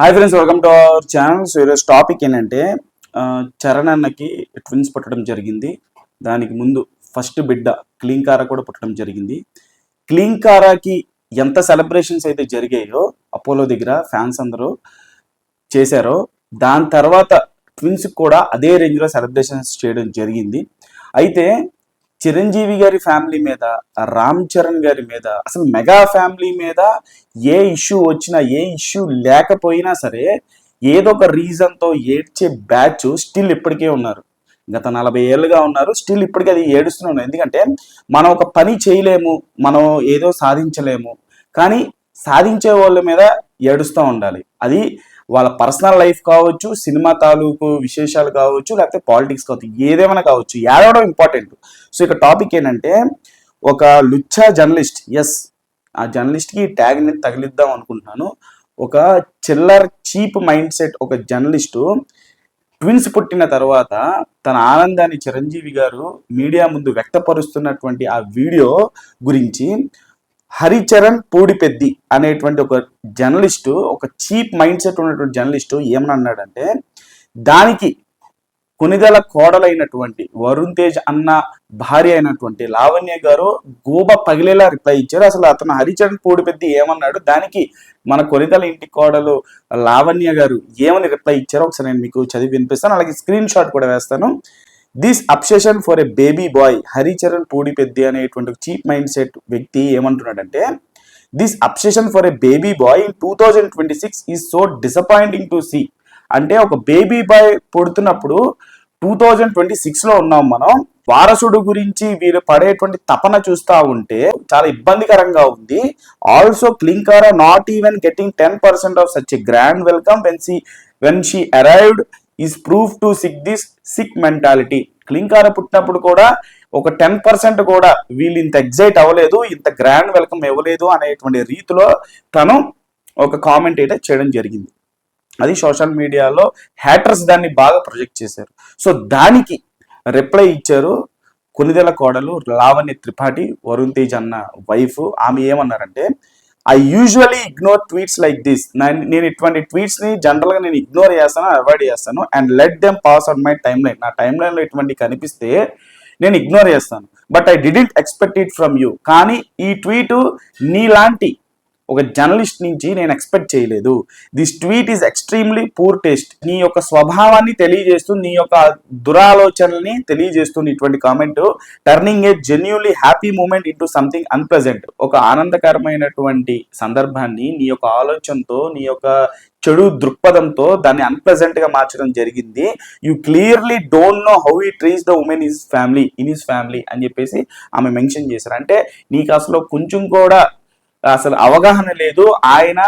Hi friends, welcome to our channel. So ఈరోజు topic ఏంటంటే చరణ్ అన్నకి ట్విన్స్ పుట్టడం జరిగింది. దానికి ముందు ఫస్ట్ బిడ్డ క్లీంకారా కూడా పుట్టడం జరిగింది. క్లీంకారాకి ఎంత సెలబ్రేషన్స్ అయితే జరిగాయో అపోలో దగ్గర ఫ్యాన్స్ అందరూ చేశారో, దాని తర్వాత ట్విన్స్ కూడా అదే రేంజ్లో సెలబ్రేషన్స్ చేయడం జరిగింది. అయితే చిరంజీవి గారి ఫ్యామిలీ మీద, రామ్ చరణ్ గారి మీద, అసలు మెగా ఫ్యామిలీ మీద ఏ ఇష్యూ వచ్చినా, ఏ ఇష్యూ లేకపోయినా సరే ఏదో ఒక రీజన్తో ఏడ్చే బ్యాచ్ స్టిల్ ఇప్పటికే ఉన్నారు. గత 40 ఏళ్ళుగా ఉన్నారు, స్టిల్ ఇప్పటికీ అది ఏడుస్తూనే ఉన్నారు. ఎందుకంటే మనం ఒక పని చేయలేము, మనం ఏదో సాధించలేము, కానీ సాధించే వాళ్ళ మీద ఏడుస్తూ ఉండాలి. అది వాళ్ళ పర్సనల్ లైఫ్ కావచ్చు, సినిమా తాలూకు విశేషాలు కావచ్చు, లేకపోతే పాలిటిక్స్ కావచ్చు, ఏదేమైనా కావచ్చు, ఏడవడం ఇంపార్టెంట్. సో ఇక టాపిక్ ఏంటంటే, ఒక లుచ్చా జర్నలిస్ట్, ఎస్ ఆ జర్నలిస్ట్కి ట్యాగ్ నేను తగిలిద్దాం అనుకుంటున్నాను. ఒక చిల్లర్ చీప్ మైండ్ సెట్ ఒక జర్నలిస్టు ట్విన్స్ పుట్టిన తర్వాత తన ఆనందాన్ని చిరంజీవి గారు మీడియా ముందు వ్యక్తపరుస్తున్నటువంటి ఆ వీడియో గురించి హరిచరణ్ పూడిపెద్ది అనేటువంటి ఒక జర్నలిస్టు, ఒక చీప్ మైండ్ సెట్ ఉన్నటువంటి జర్నలిస్టు ఏమని అన్నాడంటే, దానికి కొనిదెల కోడలైనటువంటి వరుణ్ తేజ్ అన్న భార్య అయినటువంటి లావణ్య గారు గోబ పగిలేలా రిప్లై ఇచ్చారు. అసలు అతను హరిచరణ్ పూడిపెద్ది ఏమన్నాడు, దానికి మన కొనిదెల ఇంటి కోడలు లావణ్య గారు ఏమని రిప్లై ఇచ్చారో ఒకసారి నేను మీకు చదివి వినిపిస్తాను, అలాగే స్క్రీన్ షాట్ కూడా వేస్తాను. This obsession for a baby boy, Haricharan Pudipeddi అనేటువంటి చీప్ మైండ్ సెట్ వ్యక్తి ఏమంటున్నాడంటే, this obsession for a baby boy in 2026 is so disappointing to see. అంటే ఒక బేబీ బాయ్ పుడుతున్నప్పుడు 2026లో ఉన్నాం మనం, వారసుడు గురించి వీరు పడేటువంటి తపన చూస్తూ ఉంటే చాలా ఇబ్బందికరంగా ఉంది. Also Klin Kaara not even getting 10% of such a grand welcome when she arrived is proof to this sick mentality. Klin Kaara పుట్టినప్పుడు కూడా ఒక 10% కూడా వీళ్ళు ఇంత ఎగ్జైట్ అవ్వలేదు, ఇంత గ్రాండ్ వెల్కమ్ ఇవ్వలేదు అనేటువంటి రీతిలో తను ఒక కామెంట్ అయితే చేయడం జరిగింది. అది సోషల్ మీడియాలో హ్యాటర్స్ దాన్ని బాగా ప్రొజెక్ట్ చేశారు. సో దానికి రిప్లై ఇచ్చారు కొనిదెల కోడలు లావణ్య త్రిపాఠి, వరుణ్ తేజ్ అన్న వైఫ్. ఆమె ఏమన్నారంటే, I usually ignore tweets like this. నేను ఇటువంటి ట్వీట్స్ని జనరల్గా నేను ఇగ్నోర్ చేస్తాను, అవాయిడ్ చేస్తాను, and let them pass on my time line. నా టైమ్ లైన్లో ఇటువంటి కనిపిస్తే నేను ఇగ్నోర్ చేస్తాను. But I didn't expect it from you. కానీ ఈ ట్వీటు నీలాంటి ఒక జర్నలిస్ట్ నుంచి నేను ఎక్స్పెక్ట్ చేయలేదు. This tweet is extremely poor taste. నీ యొక్క స్వభావాన్ని తెలియజేస్తూ, నీ యొక్క దురాలోచనల్ని తెలియజేస్తుంది ఇటువంటి comment. Turning a genuinely happy moment into something unpleasant. ఒక ఆనందకరమైనటువంటి సందర్భాన్ని నీ యొక్క ఆలోచనతో, నీ యొక్క చెడు దృక్పథంతో దాన్ని అన్ప్లెజెంట్ గా మార్చడం జరిగింది. You clearly don't know how he treats the women in his family అని చెప్పేసి ఆమె మెన్షన్ చేశారు. అంటే నీకు అసలు కొంచెం కూడా అసలు అవగాహన లేదు, ఆయన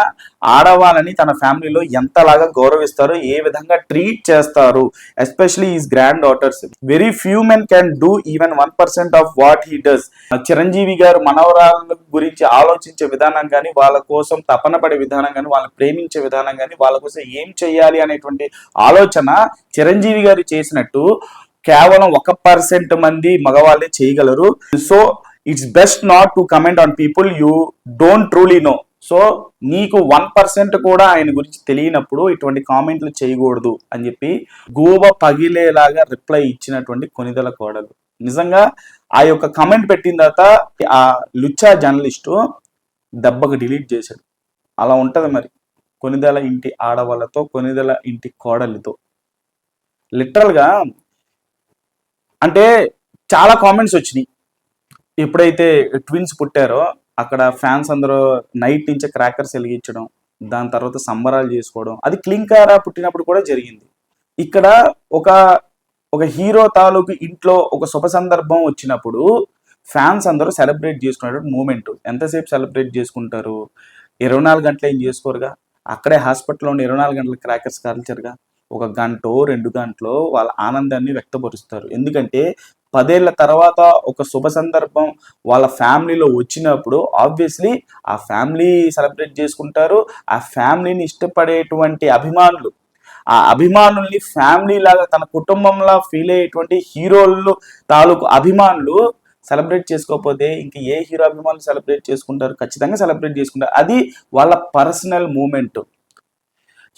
ఆడవాళ్ళని తన ఫ్యామిలీలో ఎంతలాగా గౌరవిస్తారు, ఏ విధంగా ట్రీట్ చేస్తారు, especially is grand daughters. Very few men can do even 1% of what he does. Chiranjeevi గారు మనవరాల గురించి ఆలోచించే విధానం కానీ, వాళ్ళ కోసం తపన పడే విధానం కానీ, వాళ్ళని ప్రేమించే విధానం కానీ, వాళ్ళ కోసం ఏం చెయ్యాలి అనేటువంటి ఆలోచన చిరంజీవి గారు చేసినట్టు కేవలం 1% మంది మగవాళ్ళే చేయగలరు. So it's best not to comment on people you don't truly know. So నీకు 1% కూడా ఆయన గురించి తెలియనప్పుడు ఇటువంటి కామెంట్లు చేయకూడదు అని చెప్పి గోబ పగిలేలాగా రిప్లై ఇచ్చినటువంటి కొనిదెల కోడలు. నిజంగా ఆ యొక్క కామెంట్ పెట్టిన తర్వాత ఆ లుచ్చా జర్నలిస్టు దెబ్బకు డిలీట్ చేశాడు. అలా ఉంటది మరి కొనిదెల ఇంటి ఆడవాళ్ళతో, కొనిదెల ఇంటి కోడలితో. లిటరల్గా అంటే చాలా కామెంట్స్ వచ్చినాయి. ఎప్పుడైతే ట్విన్స్ పుట్టారో అక్కడ ఫ్యాన్స్ అందరూ నైట్ నుంచే క్రాకర్స్ వెలిగించడం, దాని తర్వాత సంబరాలు చేసుకోవడం, అది క్లింకారా పుట్టినప్పుడు కూడా జరిగింది. ఇక్కడ ఒక హీరో తాలూకు ఇంట్లో ఒక శుభ సందర్భం వచ్చినప్పుడు ఫ్యాన్స్ అందరూ సెలబ్రేట్ చేసుకునేటువంటి మూమెంట్. ఎంతసేపు సెలబ్రేట్ చేసుకుంటారు? 24 గంటలు ఏం చేసుకోరుగా. అక్కడే హాస్పిటల్లో ఉన్న 24 గంటల క్రాకర్స్ కాల్చరుగా. 1 గంటో 2 గంటలో వాళ్ళ ఆనందాన్ని వ్యక్తపరుస్తారు. ఎందుకంటే 10 ఏళ్ల తర్వాత ఒక శుభ సందర్భం వాళ్ళ ఫ్యామిలీలో వచ్చినప్పుడు ఆబ్వియస్లీ ఆ ఫ్యామిలీ సెలబ్రేట్ చేసుకుంటారు. ఆ ఫ్యామిలీని ఇష్టపడేటువంటి అభిమానులు, ఆ అభిమానుల్ని ఫ్యామిలీ లాగా తన కుటుంబంలా ఫీల్ అయ్యేటువంటి హీరోలు తాలూకు అభిమానులు సెలబ్రేట్ చేసుకోకపోతే ఇంక ఏ హీరో అభిమానులు సెలబ్రేట్ చేసుకుంటారు? ఖచ్చితంగా సెలబ్రేట్ చేసుకుంటారు. అది వాళ్ళ పర్సనల్ మూమెంట్.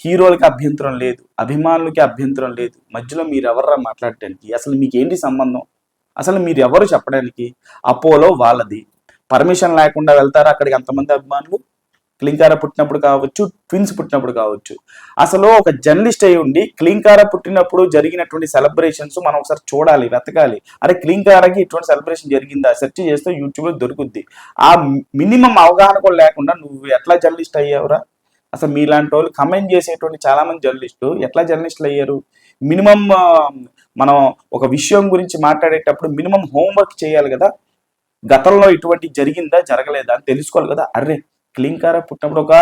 హీరోలకి అభ్యంతరం లేదు, అభిమానులకి అభ్యంతరం లేదు, మధ్యలో మీరు ఎవర్రా మాట్లాడటానికి? అసలు మీకేంటి సంబంధం? అసలు మీరు ఎవరు చెప్పడానికి? అపోలో వాళ్ళది, పర్మిషన్ లేకుండా వెళ్తారా అక్కడికి అంతమంది అభిమానులు? క్లింకార పుట్టినప్పుడు కావచ్చు, ట్విన్స్ పుట్టినప్పుడు కావచ్చు. అసలు ఒక జర్నలిస్ట్ అయి ఉండి క్లింకార పుట్టినప్పుడు జరిగినటువంటి సెలబ్రేషన్స్ మనం ఒకసారి చూడాలి, వెతకాలి. అరే క్లింకారకి ఇటువంటి సెలబ్రేషన్ జరిగిందా, సెర్చ్ చేస్తే యూట్యూబ్లో దొరుకుద్ది. ఆ మినిమం అవగాహన కూడా లేకుండా నువ్వు ఎట్లా జర్నలిస్ట్ అయ్యావురా? అసలు మీలాంటి వాళ్ళు కమెంట్ చేసేటువంటి చాలా మంది జర్నలిస్టులు ఎట్లా జర్నలిస్టులు అయ్యారు? మినిమం మనం ఒక విషయం గురించి మాట్లాడేటప్పుడు మినిమం హోంవర్క్ చేయాలి కదా. గతంలో ఇటువంటి జరిగిందా, జరగలేదా అని తెలుసుకోవాలి కదా. అర్రే క్లింకార పుట్టినప్పుడు ఒక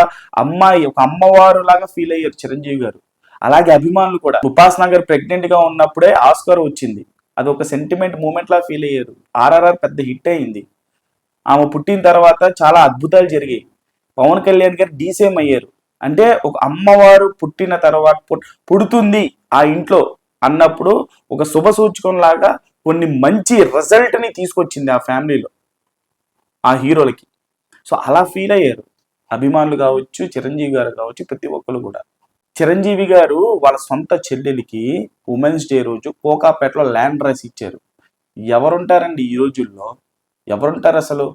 అమ్మాయి, ఒక అమ్మవారు లాగా ఫీల్ అయ్యారు చిరంజీవి గారు. అలాగే అభిమానులు కూడా. ఉపాసన గారు ప్రెగ్నెంట్ గా ఉన్నప్పుడే ఆస్కార్ వచ్చింది, అది ఒక సెంటిమెంట్ మూమెంట్ లా ఫీల్ అయ్యారు. ఆర్ఆర్ఆర్ పెద్ద హిట్ అయింది. ఆమె పుట్టిన తర్వాత చాలా అద్భుతాలు జరిగాయి. పవన్ కళ్యాణ్ గారు డీసీఎం అయ్యారు. అంటే ఒక అమ్మవారు పుట్టిన తర్వాత పుడుతుంది ఆ ఇంట్లో అన్నప్పుడు ఒక శుభ సూచకం లాగా కొన్ని మంచి రిజల్ట్ ని తీసుకొచ్చింది ఆ ఫ్యామిలీలో, ఆ హీరోలకి. సో అలా ఫీల్ అయ్యారు అభిమానులు కావచ్చు, చిరంజీవి గారు కావచ్చు, ప్రతి ఒక్కరు కూడా. చిరంజీవి గారు వాళ్ళ సొంత చెల్లెలికి ఉమెన్స్ డే రోజు కోకాపేటలో ల్యాండ్ రాసి ఇచ్చారు. ఎవరుంటారండి ఈ రోజుల్లో? ఎవరుంటారు అసలు?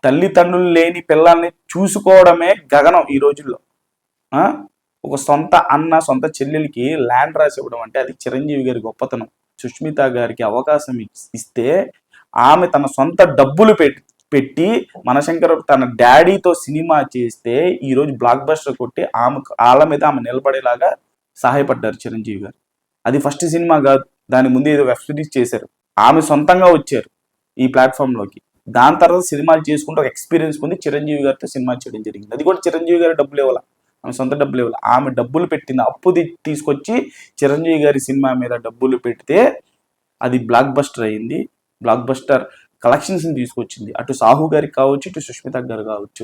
తల్లిదండ్రులు లేని పిల్లల్ని చూసుకోవడమే గగనం ఈ రోజుల్లో. ఒక సొంత అన్న, సొంత చెల్లెలికి ల్యాండ్ రాసి ఇవ్వడం అంటే అది చిరంజీవి గారి గొప్పతనం. సుష్మిత గారికి అవకాశం ఇస్తే ఆమె తన సొంత డబ్బులు పెట్టి మనశంకర్ తన డాడీతో సినిమా చేస్తే ఈరోజు బ్లాక్ బస్టర్ కొట్టి ఆమె వాళ్ళ మీద ఆమె నిలబడేలాగా సహాయపడ్డారు చిరంజీవి గారు. అది ఫస్ట్ సినిమా కాదు, దాని ముందు ఏదో వెబ్ సిరీస్ చేశారు. ఆమె సొంతంగా వచ్చారు ఈ ప్లాట్ఫామ్లోకి. దాని తర్వాత సినిమాలు చేసుకుంటూ ఒక ఎక్స్పీరియన్స్ పొంది చిరంజీవి గారితో సినిమా చేయడం జరిగింది. అది కూడా చిరంజీవి గారి డబ్బులు ఇవ్వాలి, ఆమె సొంత డబ్బులు ఇవ్వాలి. ఆమె డబ్బులు పెట్టింది, అప్పు తీసుకొచ్చి చిరంజీవి గారి సినిమా మీద డబ్బులు పెడితే అది బ్లాక్ బస్టర్ అయింది. బ్లాక్ బస్టర్ కలెక్షన్స్ తీసుకొచ్చింది. అటు సాహు గారికి కావచ్చు, ఇటు సుష్మిత గారు కావచ్చు.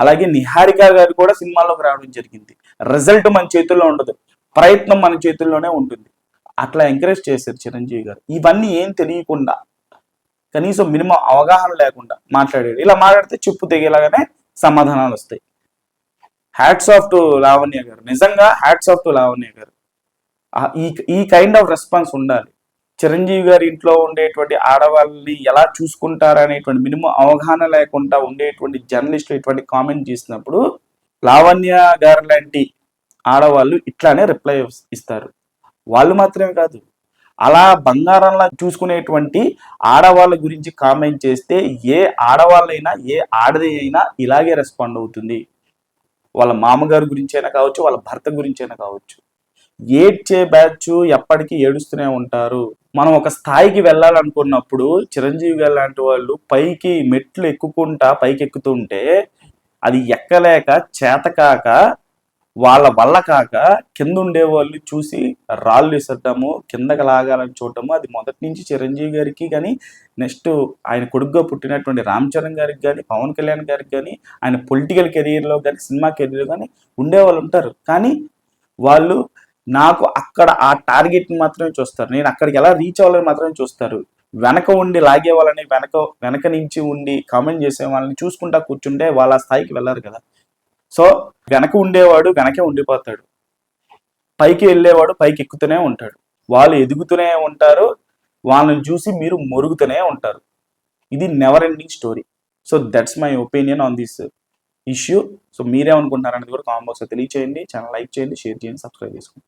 అలాగే నిహారిక గారు కూడా సినిమాలోకి రావడం జరిగింది. రిజల్ట్ మన చేతుల్లో ఉండదు, ప్రయత్నం మన చేతుల్లోనే ఉంటుంది. అట్లా ఎంకరేజ్ చేశారు చిరంజీవి గారు. ఇవన్నీ ఏం తెలియకుండా, కనీసం మినిమం అవగాహన లేకుండా మాట్లాడాడు. ఇలా మాట్లాడితే చెప్పు తెగేలాగానే సమాధానాలు వస్తాయి. హ్యాట్స్ ఆఫ్ టు లావణ్య గారు, నిజంగా హ్యాట్స్ ఆఫ్ టు లావణ్య గారు. ఈ కైండ్ ఆఫ్ రెస్పాన్స్ ఉండాలి. చిరంజీవి గారి ఇంట్లో ఉండేటువంటి ఆడవాళ్ళని ఎలా చూసుకుంటారనేటువంటి మినిమం అవగాహన లేకుండా ఉండేటువంటి జర్నలిస్టులు ఇటువంటి కామెంట్ చేసినప్పుడు లావణ్య గారు లాంటి ఆడవాళ్ళు ఇట్లానే రిప్లై ఇస్తారు. వాళ్ళు మాత్రమే కాదు, అలా బంగారంలా చూసుకునేటువంటి ఆడవాళ్ళ గురించి కామెంట్ చేస్తే ఏ ఆడవాళ్ళైనా, ఏ ఆడది అయినా ఇలాగే రెస్పాండ్ అవుతుంది. వాళ్ళ మామగారు గురించి అయినా కావచ్చు, వాళ్ళ భర్త గురించి అయినా కావచ్చు. ఏడ్చే బ్యాచ్ ఎప్పటికీ ఏడుస్తూనే ఉంటారు. మనం ఒక స్థాయికి వెళ్ళాలనుకున్నప్పుడు చిరంజీవి గారు లాంటి వాళ్ళు పైకి మెట్లు ఎక్కుకుంటా పైకి ఎక్కుతుంటే అది ఎక్కలేక చేతకాక వాళ్ళ వల్ల కాక కింద ఉండే వాళ్ళు చూసి రాళ్ళు విసరటము, కిందకి లాగాలని చూడటము, అది మొదటి నుంచి చిరంజీవి గారికి కానీ, నెక్స్ట్ ఆయన కొడుకుగా పుట్టినటువంటి రామ్ చరణ్ గారికి కానీ, పవన్ కళ్యాణ్ గారికి కానీ, ఆయన పొలిటికల్ కెరీర్లో కానీ, సినిమా కెరీర్లో కానీ ఉండేవాళ్ళు ఉంటారు. కానీ వాళ్ళు నాకు అక్కడ ఆ టార్గెట్ని మాత్రమే చూస్తారు, నేను అక్కడికి ఎలా రీచ్ అవ్వాలని మాత్రమే చూస్తారు. వెనక ఉండి లాగే వాళ్ళని, వెనక నుంచి ఉండి కామెంట్ చేసే వాళ్ళని చూసుకుంటా కూర్చుంటే వాళ్ళ స్థాయికి వెళ్ళారు కదా. సో వెనక ఉండేవాడు వెనకే ఉండిపోతాడు, పైకి వెళ్ళేవాడు పైకి ఎక్కుతూనే ఉంటాడు. వాళ్ళు ఎదుగుతూనే ఉంటారు, వాళ్ళని చూసి మీరు మొరుగుతూనే ఉంటారు. ఇది never ending story. So that's my opinion on this issue. So మీరేమనుకుంటున్నారనేది కూడా కామెంట్ బాక్స్లో తెలియచేయండి. ఛానల్ లైక్ చేయండి, షేర్ చేయండి, సబ్స్క్రైబ్ చేసుకోండి.